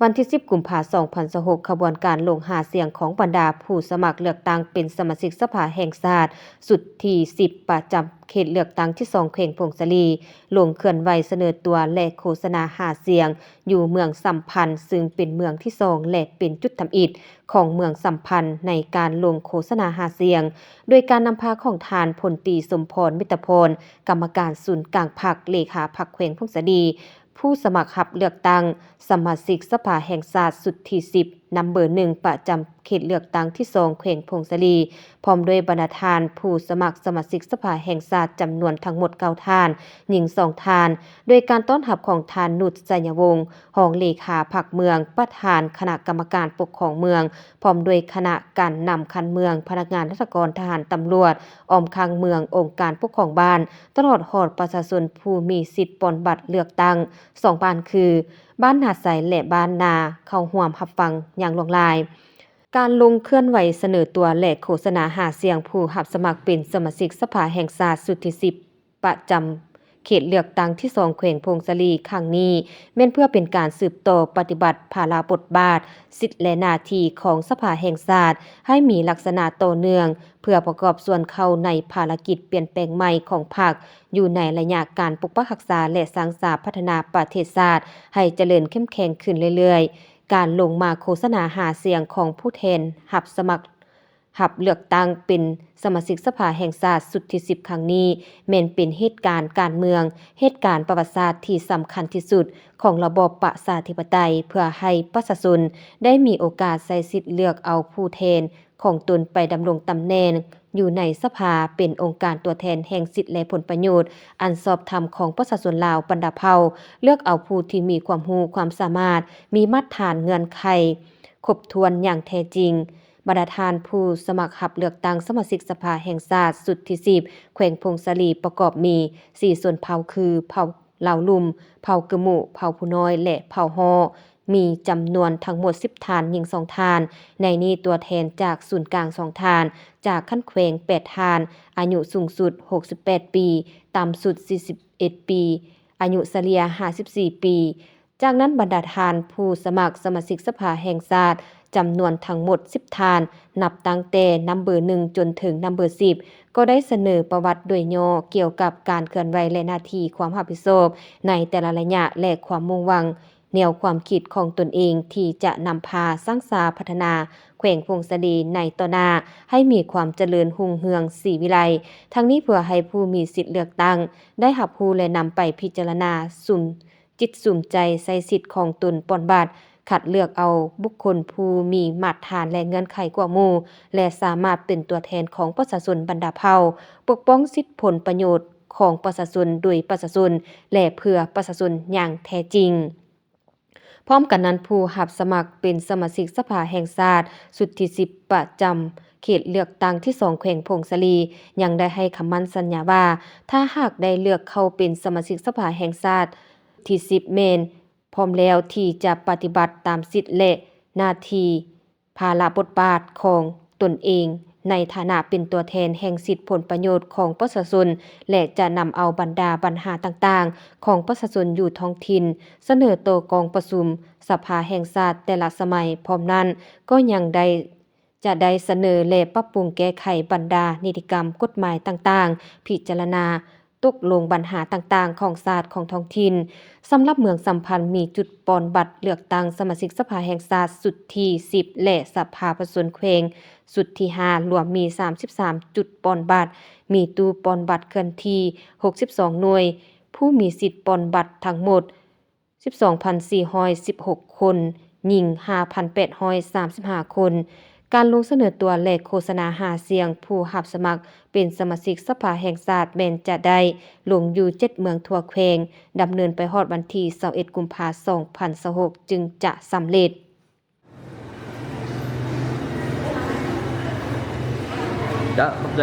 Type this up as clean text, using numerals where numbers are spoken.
วันที่ 10 กุมภาพันธ์ 2026 ขบวนการลงหาเสียงของบรรดาผู้สมัครเลือกตั้งเป็นสมาชิกสภาแห่งชาติสุดที่ 10 ประจำเขตเลือกตั้งที่ 2 แขวงพงศลีลงเคลื่อนไหวเสนอตัวและโฆษณาหาเสียงอยู่เมืองสัมพันธ์ซึ่งเป็นเมืองที่ 2 และเป็นจุดทำอิฐของเมืองสัมพันธ์ในการลงโฆษณาหาเสียงโดยการนำพาของทานพลตรีสมพรมิตรพลกรรมการศูนย์กลางพรรคเลขาพรรคแขวงพงศลีผู้สมัครรับเลือกตั้งสมาชิกสภาแห่งชาติสุดที่ 10 นำเบอร์ 1 ประจำเขตเลือกตั้งที่ 2 แขวงพงศลีพร้อมด้วยบรรดาทานผู้สมัครสมาชิกสภาแห่งชาติจำนวนทั้งหมด 9 ท่านหญิง 2 ท่าน โดยการต้อนรับของทานนุชสัญญวงศ์รองเลขาพรรคเมืองประธานคณะกรรมการปกครองเมืองพร้อมด้วยคณะการนำคันเมืองพนักงานราชการทหารตำรวจอ้อมข้างเมืององค์การปกครองบ้านตลอดฮอดประชาชนผู้มีสิทธิ์ปลดบัตรเลือกตั้ง2 บ้านคือบ้านนาไสและบ้านนาเข้าร่วมรับฟังอย่างหลากหลายการลงเคลื่อนไหวเสนอตัวและโฆษณาหาเสียงผู้รับสมัครเป็นสมาชิกสภาแห่งชาติสุดที่ 10 ประจำเขตเลือกตั้งที่ 2 แขวงพงศลีครั้งนี้แม่นเพื่อเป็นการสืบต่อปฏิบัติภาระบทบาทสิทธิและหน้าที่ของสภาแห่งชาติให้มีลักษณะต่อเนื่องเพื่อประกอบส่วนเข้าในภารกิจเปลี่ยนแปลงใหม่ของพรรคอยู่ในระยะการปกปักรักษาและสร้างสรรค์พัฒนาประเทศชาติให้เจริญเข้มแข็งขึ้นเรื่อยๆการลงมาโฆษณาหาเสียงของผู้แทนรับสมัครเลือกตั้งเป็นสมาชิกสภาแห่งชาติสุดที่ 10 ครั้งนี้แม้นเป็นเหตุการณ์การเมืองเหตุการณ์ประวัติศาสตร์ที่สำคัญที่สุดของระบอบประชาธิปไตยเพื่อให้ประชาชนได้มีโอกาสใช้สิทธิ์เลือกเอาผู้แทนของตนไปดำรงตำแหน่งอยู่ในสภาเป็นองค์การตัวแทนแห่งสิทธิและผลประโยชน์อันชอบธรรมของประชาชนลาวบรรดาเผ่าเลือกเอาผู้ที่มีความรู้ความสามารถมีมาตรฐานเงื่อนไขครบถ้วนอย่างแท้จริงบรรดาทานผู้สมัครรับเลือกตั้งสมาชิกสภาแห่งชาติสุดที่ 10 แขวงพงศลีประกอบมี 4 ส่วนเผ่าคือเผ่าลาวลุ่มเผ่ากะหมู่เผ่าผู้น้อยและเผ่าฮอมีจำนวนทั้งหมด 10 ท่านหญิง 2 ท่านในนี้ตัวแทนจากศูนย์กลาง 2 ท่านจากขั้นแขวง 8 ท่านอายุสูงสุด 68 ปีต่ำสุด 41 ปีอายุเฉลี่ย 54 ปีจากนั้นบรรดาทานผู้สมัครสมาชิกสภาแห่งชาติจำนวนทั้งหมด 10 ท่านนับตั้งแต่นำเบอร์ 1 จนถึงนำเบอร์ 10 ก็ได้เสนอประวัติโดยย่อเกี่ยวกับการเคลื่อนไหวและหน้าที่ความรับผิดชอบในแต่ละระยะและความมุ่งหวังแนวความคิดของตนเองที่จะนำพาสร้างสรรค์พัฒนาแขวงพงศลีในต่อหน้าให้มีความเจริญรุ่งเรืองศรีวิไลทั้งนี้เพื่อให้ผู้มีสิทธิเลือกตั้งได้รับรู้และนำไปพิจารณาสุ่มจิตสุ่มใจใช้สิทธิ์ของตนปลดบัตรคัดเลือกเอาบุคคลผู้มีมาตรฐานและเงื่อนไขกว่าหมู่และสามารถเป็นตัวแทนของประชาชนบรรดาเผ่าปกป้องสิทธิผลประโยชน์ของประชาชนโดยประชาชนและเพื่อประชาชนอย่างแท้จริงพร้อมกันนั้นผู้รับสมัครเป็นสมาชิกสภาแห่งชาติสุดที่ 10 ประจำเขตเลือกตั้งที่ 2 แขวงพงศลียังได้ให้คำมั่นสัญญาว่าถ้าหากได้เลือกเข้าเป็นสมาชิกสภาแห่งชาติที่ 10 เมนพร้อมแล้วที่จะปฏิบัติตามสิทธิและหน้าที่ภาระบทบาทของตนเองในฐานะเป็นตัวแทนแห่งสิทธิผลประโยชน์ของประชาชนและจะนำเอาบรรดาปัญหาต่างๆของประชาชนอยู่ท้องถิ่นเสนอต่อกองประชุมสภาแห่งชาติแต่ละสมัยพร้อมนั้นก็ยังจะได้เสนอและปรับปรุงแก้ไขบรรดานิติกรรมกฎหมายต่างๆพิจารณาตกลงปัญหาต่างๆของชาติของท้องถิ่นสำหรับเมืองสัมพันธ์มีจุดปอนบัตรเลือกตั้งสมาชิกสภาแห่งชาติสุดที่ 10 และสภาประชาชนแขวงสุดที่ 5 รวมมี 33 จุดปอนบัตรมีตู้ปอนบัตรเคลื่อนที่ 62 หน่วยผู้มีสิทธิ์ปอนบัตรทั้งหมด 12,416 คนหญิง 5,835 คนการลงเสนอตัวและโฆษณาหาเสียงผู้รับสมัครเป็นสมาชิกสภาแห่งชาติแม้นจะได้ลงอยู่ 7 เมืองทั่วแขวงดำเนินไปฮอดวันที่ 21 กุมภาพันธ์ 2026 จึงจะสำเร็จDạ, ok.